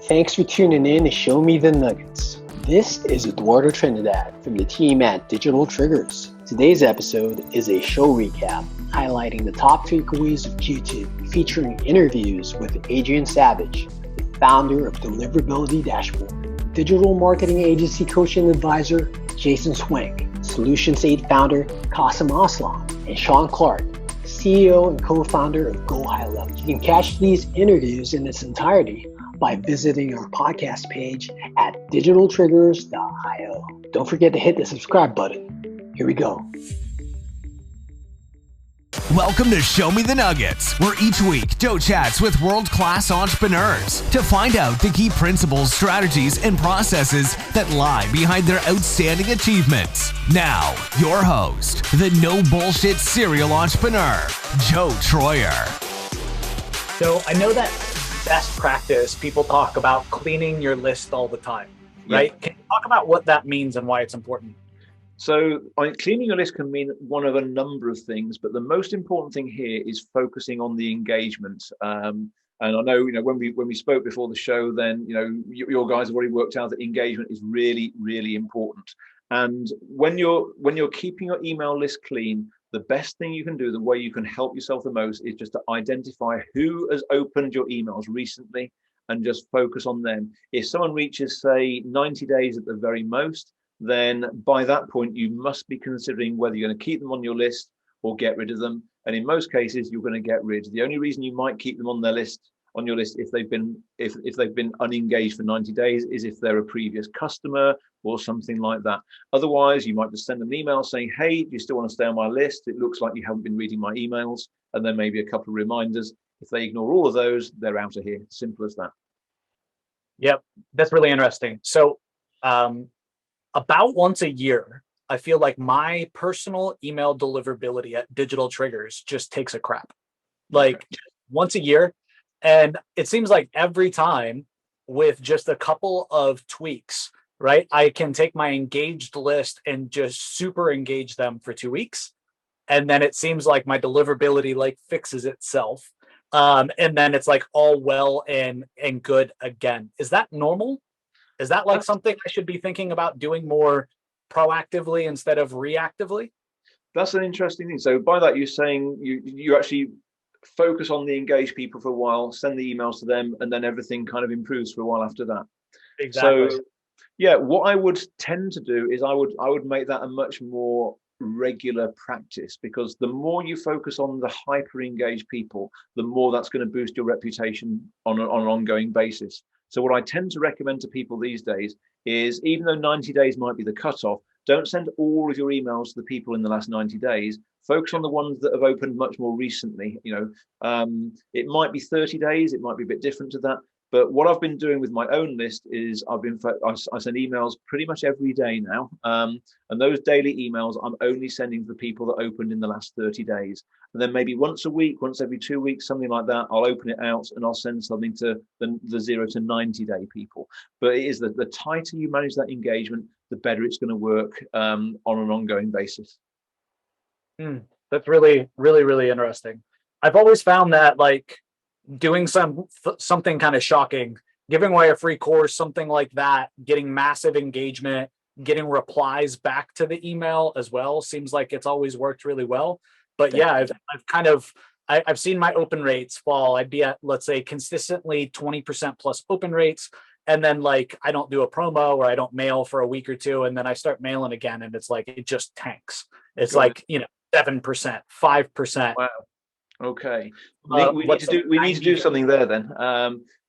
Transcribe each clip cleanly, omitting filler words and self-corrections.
Thanks for tuning in to Show Me the Nuggets. This is Eduardo Trinidad from the team at Digital Triggers. Today's episode is a show recap highlighting the top takeaways of Q2, featuring interviews with Adrian Savage, the founder of Deliverability Dashboard, digital marketing agency coach and advisor Jason Swenk, Solutions 8 founder Kasim Aslam, and Shaun Clark, CEO and co-founder of Go High Level. You can catch these interviews in its entirety by visiting our podcast page at digitaltriggers.io. Don't forget to hit the subscribe button. Here we go. Welcome to Show Me the Nuggets, where each week Joe chats with world-class entrepreneurs to find out the key principles, strategies, and processes that lie behind their outstanding achievements. Now, your host, the no-bullshit serial entrepreneur, Joe Troyer. So I know that best practice, people talk about cleaning your list all the time, right? Yeah. Can you talk about what that means and why it's important? So cleaning your list can mean one of a number of things, but the most important thing here is focusing on the engagement. And I know, when we spoke before the show, then, your guys have already worked out that engagement is really, really important. And when you're keeping your email list clean, the best thing you can do, the way you can help yourself the most, is just to identify who has opened your emails recently and just focus on them. If someone reaches, say, 90 days at the very most, then by that point, you must be considering whether you're going to keep them on your list or get rid of them. And in most cases, you're going to get rid. The only reason you might keep them on your list if they've been unengaged for 90 days is if they're a previous customer or something like that. Otherwise, you might just send them an email saying, hey, do you still want to stay on my list? It looks like you haven't been reading my emails. And then maybe a couple of reminders. If they ignore all of those, they're out of here. Simple as that. Yep, that's really interesting. So about once a year, I feel like my personal email deliverability at Digital Triggers just takes a crap. Like once a year. And it seems like every time with just a couple of tweaks, right? I can take my engaged list and just super engage them for 2 weeks. And then it seems like my deliverability fixes itself. And then it's all well and good again. Is that normal? Is that something I should be thinking about doing more proactively instead of reactively? That's an interesting thing. So by that, you're saying you actually focus on the engaged people for a while, send the emails to them, and then everything kind of improves for a while after that. Exactly. So yeah, what I would tend to do is I would make that a much more regular practice, because the more you focus on the hyper engaged people, the more that's going to boost your reputation on an ongoing basis. So what I tend to recommend to people these days is, even though 90 days might be the cutoff, don't send all of your emails to the people in the last 90 days. Focus on the ones that have opened much more recently. It might be 30 days, it might be a bit different to that. But what I've been doing with my own list is I send emails pretty much every day now. And those daily emails, I'm only sending to the people that opened in the last 30 days. And then maybe once a week, once every 2 weeks, something like that, I'll open it out and I'll send something to the 0 to 90 day people. But it is the tighter you manage that engagement, the better it's going to work on an ongoing basis. That's really, really, really interesting. I've always found that doing something kind of shocking, giving away a free course, something like that, getting massive engagement, getting replies back to the email as well, seems like it's always worked really well. But yeah, I've seen my open rates fall. I'd be at, let's say, consistently 20% plus open rates. And then I don't do a promo or I don't mail for a week or two. And then I start mailing again. And it's it just tanks. It's 7%, 5%. Wow. Okay. We need to do something there then,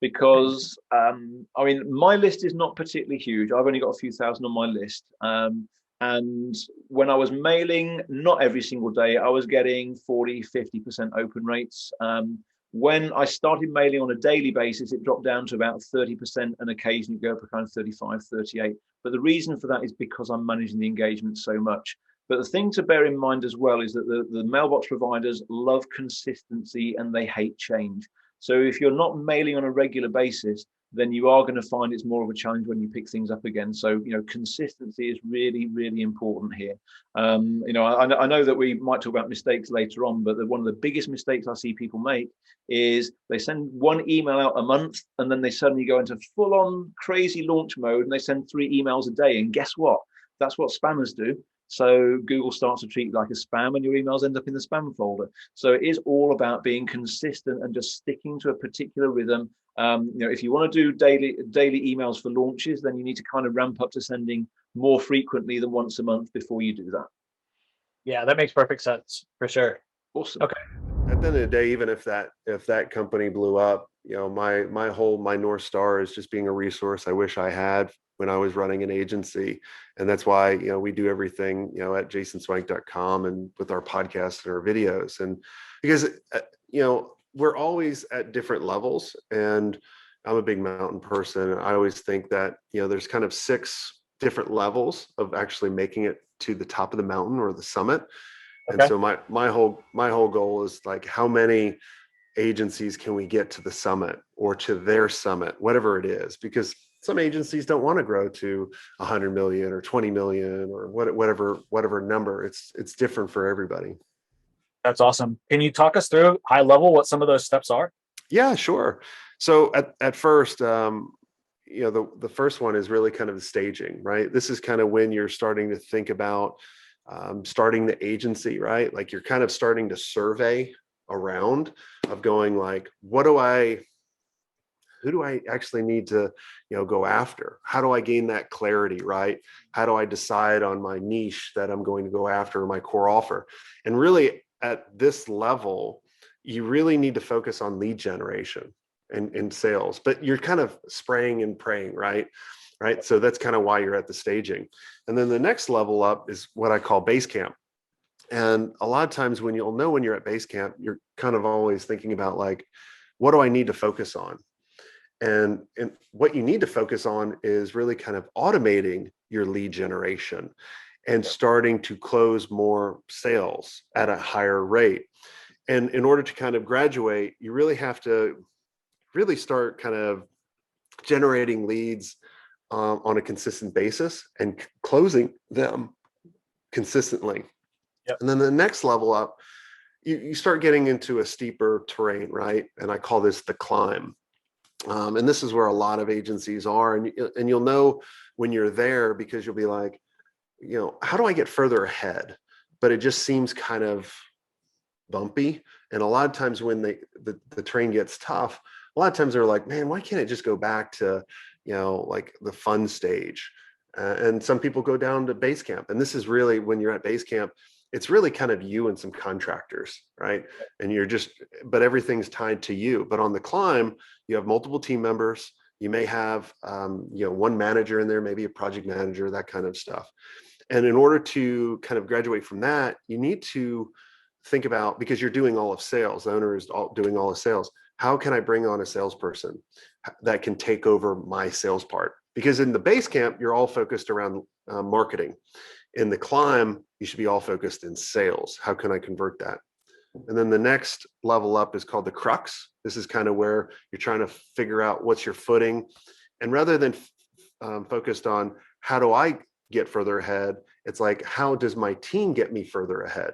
because my list is not particularly huge. I've only got a few thousand on my list. And when I was mailing, not every single day, I was getting 40, 50% open rates. When I started mailing on a daily basis, it dropped down to about 30% and occasionally go up to kind of 35, 38. But the reason for that is because I'm managing the engagement so much. But the thing to bear in mind as well is that the mailbox providers love consistency and they hate change. So if you're not mailing on a regular basis, then you are going to find it's more of a challenge when you pick things up again. So, consistency is really, really important here. I know that we might talk about mistakes later on, but one of the biggest mistakes I see people make is they send one email out a month and then they suddenly go into full on crazy launch mode and they send 3 emails a day. And guess what? That's what spammers do. So Google starts to treat it like a spam and your emails end up in the spam folder. So it is all about being consistent and just sticking to a particular rhythm. If you want to do daily emails for launches, then you need to kind of ramp up to sending more frequently than once a month before you do that. Yeah, that makes perfect sense for sure. Awesome. Okay. At the end of the day, even if that company blew up, my North Star is just being a resource I wish I had when I was running an agency. And that's why, we do everything, at jasonswenk.com and with our podcasts and our videos. And because, we're always at different levels, and I'm a big mountain person. I always think that, there's kind of 6 different levels of actually making it to the top of the mountain or the summit. Okay. And so my whole goal is like, how many agencies can we get to the summit or to their summit, whatever it is, because some agencies don't want to grow to 100 million or 20 million or whatever number. It's different for everybody. That's awesome. Can you talk us through high level what some of those steps are? Yeah, sure. So at first, the first one is really kind of the staging, right? This is kind of when you're starting to think about starting the agency, right? Like you're kind of starting to survey around of going like, who do I actually need to, go after? How do I gain that clarity, right? How do I decide on my niche that I'm going to go after, my core offer? And really at this level, you really need to focus on lead generation and sales, but you're kind of spraying and praying, right? Right. So that's kind of why you're at the staging. And then the next level up is what I call base camp. And a lot of times when you're at base camp, you're kind of always thinking about like, what do I need to focus on? And what you need to focus on is really kind of automating your lead generation and starting to close more sales at a higher rate. And in order to kind of graduate, you really have to really start kind of generating leads on a consistent basis and closing them consistently. Yep. And then the next level up, you start getting into a steeper terrain, right? And I call this the climb. And this is where a lot of agencies are. And you'll know when you're there because you'll be like, how do I get further ahead? But it just seems kind of bumpy. And a lot of times when the terrain gets tough, a lot of times they're like, man, why can't it just go back to, like the fun stage? And some people go down to base camp. And this is really when you're at base camp, it's really kind of you and some contractors, right? And but everything's tied to you. But on the climb, you have multiple team members. You may have, one manager in there, maybe a project manager, that kind of stuff. And in order to kind of graduate from that, you need to think about, because you're doing all of sales, the owner is doing all of sales. How can I bring on a salesperson that can take over my sales part? Because in the base camp, you're all focused around marketing. In the climb, you should be all focused in sales. How can I convert that? And then the next level up is called the crux. This is kind of where you're trying to figure out what's your footing. And rather than focused on how do I get further ahead, it's like, how does my team get me further ahead?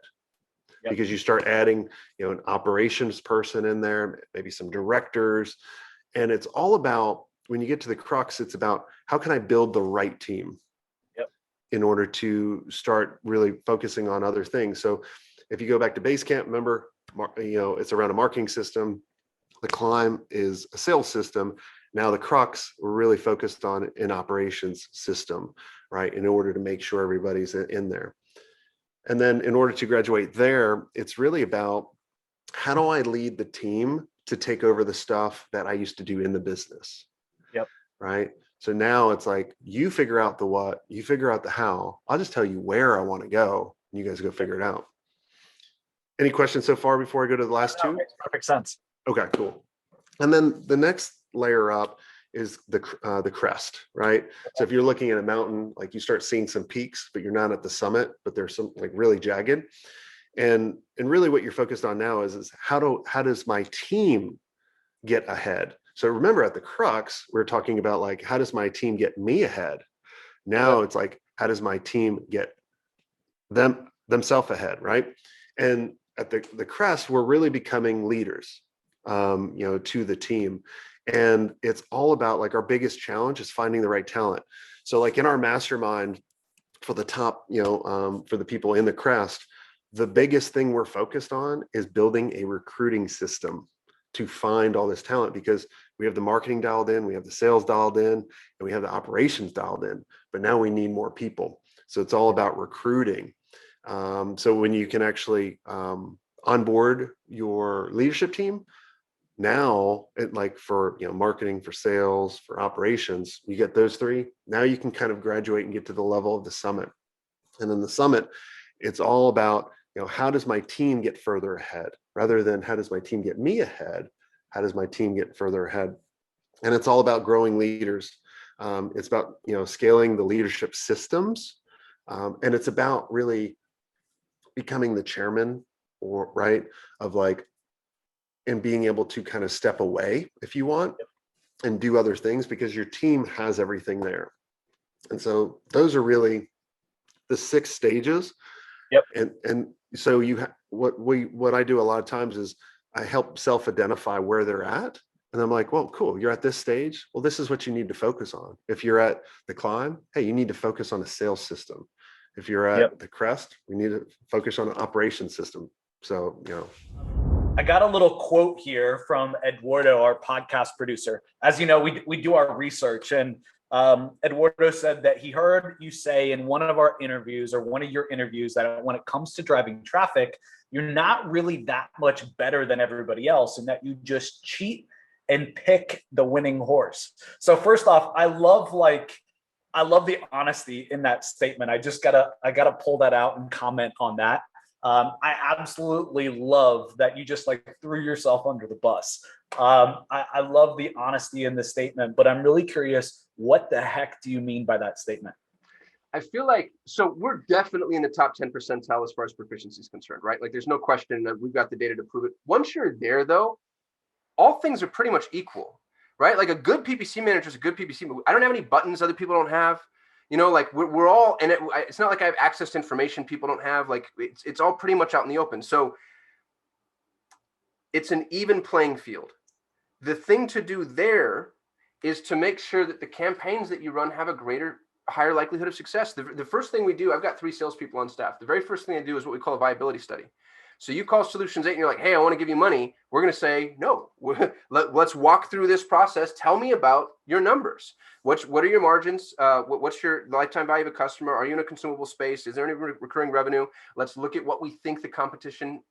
Yep. Because you start adding, an operations person in there, maybe some directors. And it's all about, when you get to the crux, it's about how can I build the right team in order to start really focusing on other things. So if you go back to base camp, remember, it's around a marketing system. The climb is a sales system. Now the crux, we're really focused on an operations system, right? In order to make sure everybody's in there. And then in order to graduate there, it's really about how do I lead the team to take over the stuff that I used to do in the business? Yep. Right. So now it's like, you figure out the what, you figure out the how. I'll just tell you where I want to go, and you guys go figure it out. Any questions so far before I go to the last two? Makes perfect sense. Okay, cool. And then the next layer up is the crest, right? So if you're looking at a mountain, like you start seeing some peaks, but you're not at the summit, but there's some like really jagged. And really what you're focused on now is how does my team get ahead? So remember, at the crux, we're talking about like, how does my team get me ahead? Now it's like, how does my team get themselves ahead, right? And at the crest, we're really becoming leaders, to the team. And it's all about like, our biggest challenge is finding the right talent. So like in our mastermind for the top, for the people in the crest, the biggest thing we're focused on is building a recruiting system to find all this talent, because we have the marketing dialed in, we have the sales dialed in, and we have the operations dialed in, but now we need more people. So it's all about recruiting. So when you can actually onboard your leadership team, now for marketing, for sales, for operations, you get those three. Now you can kind of graduate and get to the level of the summit. And then the summit, it's all about, how does my team get further ahead, rather than how does my team get me ahead? How does my team get further ahead? And it's all about growing leaders. It's about, scaling the leadership systems. And it's about really becoming the chairman and being able to kind of step away if you want and do other things, because your team has everything there. And so those are really the 6 stages. Yep. And so what I do a lot of times is I help self-identify where they're at. And I'm like, well, cool, you're at this stage. Well, this is what you need to focus on. If you're at the climb, hey, you need to focus on a sales system. If you're at the crest, we need to focus on an operations system. So, I got a little quote here from Eduardo, our podcast producer. As you know, we do our research, and Eduardo said that he heard you say in one of our interviews, or one of your interviews, that when it comes to driving traffic, you're not really that much better than everybody else, and that you just cheat and pick the winning horse. So first off, I love the honesty in that statement. I gotta pull that out and comment on that. I absolutely love that you just threw yourself under the bus. I love the honesty in the statement, but I'm really curious, what the heck do you mean by that statement? I feel like, so we're definitely in the top 10 percentile as far as proficiency is concerned, right? Like there's no question that we've got the data to prove it. Once you're there though, all things are pretty much equal, right? Like a good PPC manager is a good PPC. I don't have any buttons other people don't have. We're all, and it's not like I have access to information people don't have. Like it's all pretty much out in the open. So it's an even playing field. The thing to do there is to make sure that the campaigns that you run have a higher likelihood of success. The first thing we do, I've got 3 salespeople on staff. The very first thing I do is what we call a viability study. So you call Solutions 8 and you're like, hey, I want to give you money. We're going to say, no, let's walk through this process. Tell me about your numbers. What are your margins? What's your lifetime value of a customer? Are you in a consumable space? Is there any recurring revenue? Let's look at what we think the competition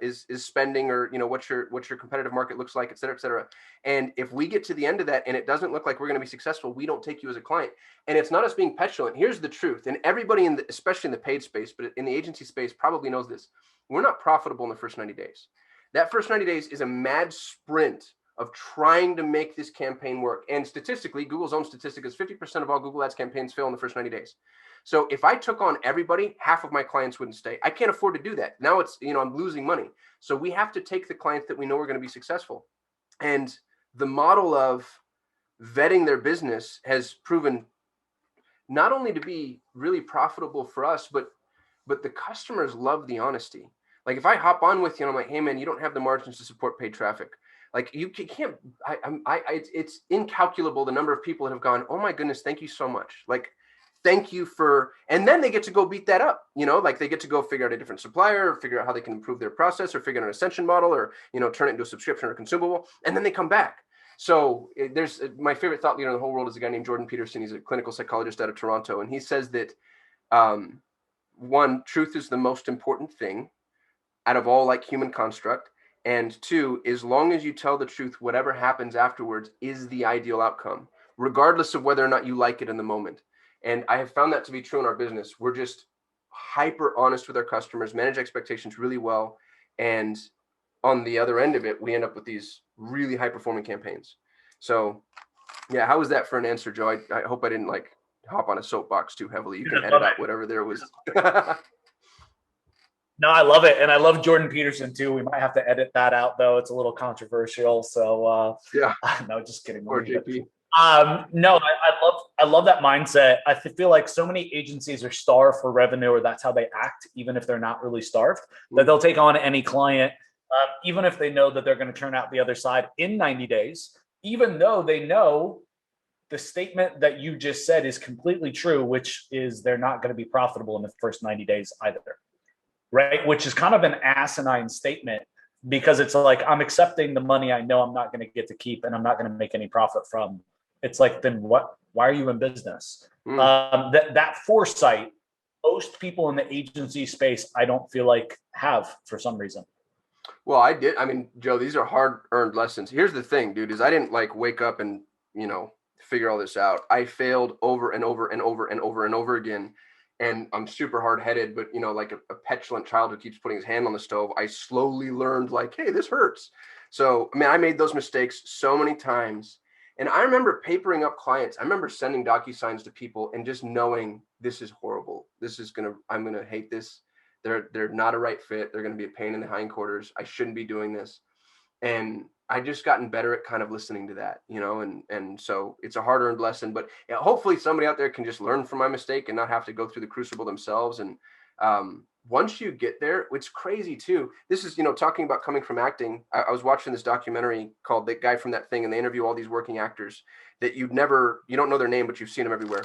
is spending, or what your competitive market looks like, et cetera, et cetera. And if we get to the end of that and it doesn't look like we're going to be successful, we don't take you as a client. And it's not us being petulant. Here's the truth. And everybody especially in the paid space, but in the agency space probably knows this. We're not profitable in the first 90 days. That first 90 days is a mad sprint of trying to make this campaign work. And statistically, Google's own statistic is 50% of all Google Ads campaigns fail in the first 90 days. So if I took on everybody, half of my clients wouldn't stay. I can't afford to do that. Now it's, I'm losing money. So we have to take the clients that we know are going to be successful. And the model of vetting their business has proven not only to be really profitable for us, but the customers love the honesty. Like if I hop on with you and I'm like, hey man, you don't have the margins to support paid traffic. Like you can't, it's incalculable the number of people that have gone, oh my goodness, thank you so much. Like, thank you for, and then they get to go beat that up, like they get to go figure out a different supplier, or figure out how they can improve their process, or figure out an ascension model, or, turn it into a subscription or consumable. And then they come back. So there's my favorite thought leader in the whole world is a guy named Jordan Peterson. He's a clinical psychologist out of Toronto. And he says that, one, truth is the most important thing out of all human construct. And 2, as long as you tell the truth, whatever happens afterwards is the ideal outcome, regardless of whether or not you like it in the moment. And I have found that to be true in our business. We're just hyper honest with our customers, manage expectations really well. And on the other end of it, we end up with these really high performing campaigns. So yeah, how was that for an answer, Joe? I hope I didn't hop on a soapbox too heavily. You can edit out whatever there was. No, I love it. And I love Jordan Peterson too. We might have to edit that out though. It's a little controversial. So Yeah. no, just kidding. Or JP. No, I love that mindset. I feel like so many agencies are starved for revenue, or that's how they act, even if they're not really starved, that they'll take on any client, even if they know that they're going to turn out the other side in 90 days, even though they know the statement that you just said is completely true, which is they're not going to be profitable in the first 90 days either. Right. Which is kind of an asinine statement, because it's like, I'm accepting the money I know I'm not going to get to keep and I'm not going to make any profit from. It's like, then what? Why are you in business? That foresight, most people in the agency space, I don't feel like have for some reason. Well, I did. I mean, Joe, these are hard-earned lessons. Here's the thing, dude, is I didn't like wake up and, figure all this out. I failed over and over and over and over and over again. And I'm super hard-headed, but, like a petulant child who keeps putting his hand on the stove, I slowly learned like, hey, this hurts. So, I mean, I made those mistakes so many times. And I remember papering up clients. I remember sending DocuSigns to people and just knowing this is horrible. I'm going to hate this. They're not a right fit. They're going to be a pain in the hindquarters. I shouldn't be doing this. And I just gotten better at kind of listening to that, and so it's a hard-earned lesson, but hopefully somebody out there can just learn from my mistake and not have to go through the crucible themselves. And once you get there, it's crazy too. This is, talking about coming from acting. I was watching this documentary called The Guy from That Thing, and they interview all these working actors that you don't know their name, but you've seen them everywhere.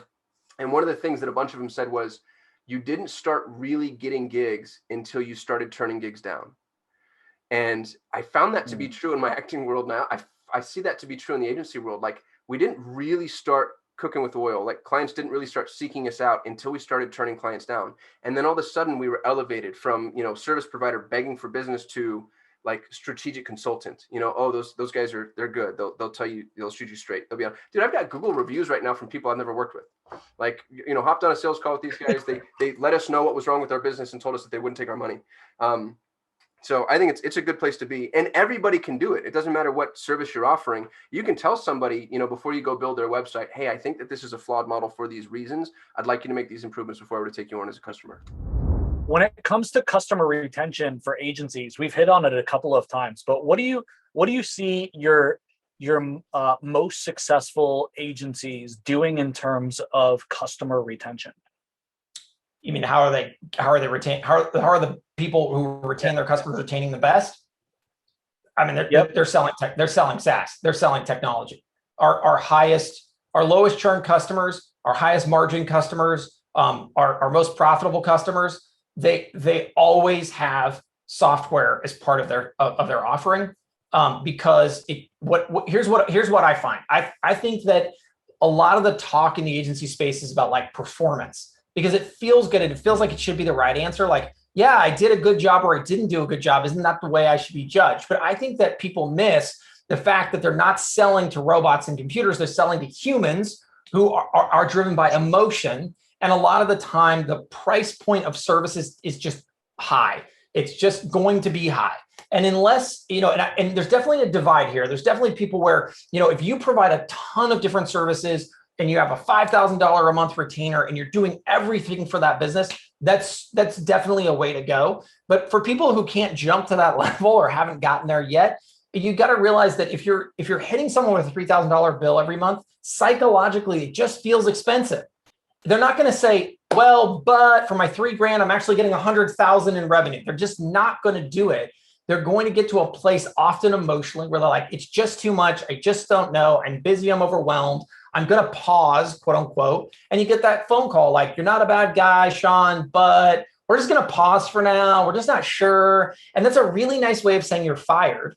And one of the things that a bunch of them said was, you didn't start really getting gigs until you started turning gigs down. And I found that to be true in my acting world now. I see that to be true in the agency world. Like, we didn't really start cooking with oil. Like, clients didn't really start seeking us out until we started turning clients down. And then all of a sudden we were elevated from, service provider begging for business to like strategic consultant. Those guys they're good. They'll tell you, they'll shoot you straight. They'll be on. Dude, I've got Google reviews right now from people I've never worked with. Like, hopped on a sales call with these guys. They let us know what was wrong with our business and told us that they wouldn't take our money. So I think it's a good place to be, and everybody can do it. It doesn't matter what service you're offering. You can tell somebody, before you go build their website, hey, I think that this is a flawed model for these reasons. I'd like you to make these improvements before I were to take you on as a customer. When it comes to customer retention for agencies, we've hit on it a couple of times, but what do you see your most successful agencies doing in terms of customer retention? You mean how are they the people who retain their customers retaining the best? I mean, they're selling tech, they're selling SaaS, they're selling technology. Our lowest churn customers, our highest margin customers, our most profitable customers, they always have software as part of their offering, because here's what I find. I think that a lot of the talk in the agency space is about like performance, because it feels good and it feels like it should be the right answer. Like, yeah, I did a good job or I didn't do a good job. Isn't that the way I should be judged? But I think that people miss the fact that they're not selling to robots and computers. They're selling to humans who are driven by emotion. And a lot of the time, the price point of services is just high. It's just going to be high. And unless, and there's definitely a divide here. There's definitely people where, if you provide a ton of different services and you have a $5,000 a month retainer and you're doing everything for that business, that's definitely a way to go. But for people who can't jump to that level or haven't gotten there yet, you got to realize that if you're hitting someone with a $3,000 bill every month, psychologically, it just feels expensive. They're not going to say, well, but for my $3,000, I'm actually getting 100,000 in revenue. They're just not going to do it. They're going to get to a place often emotionally where they're like, it's just too much. I just don't know. I'm busy. I'm overwhelmed. I'm going to pause, quote unquote. And you get that phone call like, you're not a bad guy, Shaun, but we're just going to pause for now. We're just not sure. And that's a really nice way of saying you're fired.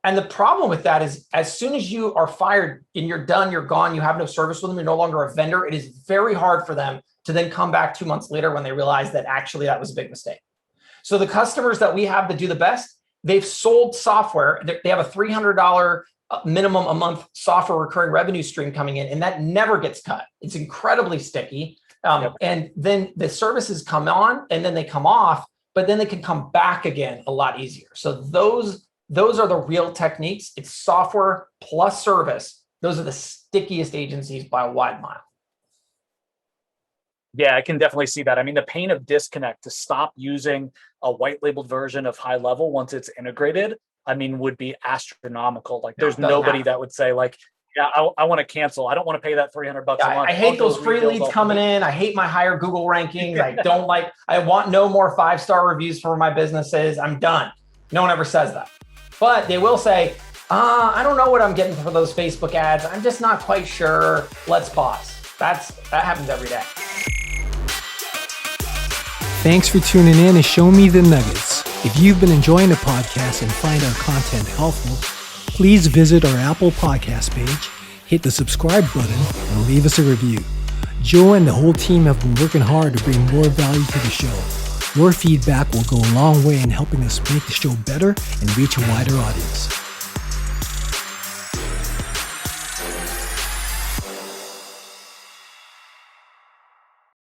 And the problem with that is as soon as you are fired and you're done, you're gone, you have no service with them, you're no longer a vendor, it is very hard for them to then come back 2 months later when they realize that actually that was a big mistake. So the customers that we have that do the best, they've sold software. They have a $300 minimum a month software recurring revenue stream coming in, and that never gets cut. It's incredibly sticky. And then the services come on and then they come off, but then they can come back again a lot easier. So those are the real techniques. It's software plus service. Those are the stickiest agencies by a wide mile. Yeah, I can definitely see that. I mean, the pain of disconnect to stop using a white labeled version of high level once it's integrated, I mean, would be astronomical. Like there's nobody that would say like, yeah, I want to cancel. I don't want to pay that $300 a month. I hate those free leads coming in. I hate my higher Google rankings. I want no more 5-star reviews for my businesses. I'm done. No one ever says that. But they will say, I don't know what I'm getting for those Facebook ads. I'm just not quite sure. Let's pause. That happens every day. Thanks for tuning in and Show Me the Nuggets. If you've been enjoying the podcast and find our content helpful, please visit our Apple Podcast page, hit the subscribe button, and leave us a review. Joe and the whole team have been working hard to bring more value to the show. Your feedback will go a long way in helping us make the show better and reach a wider audience.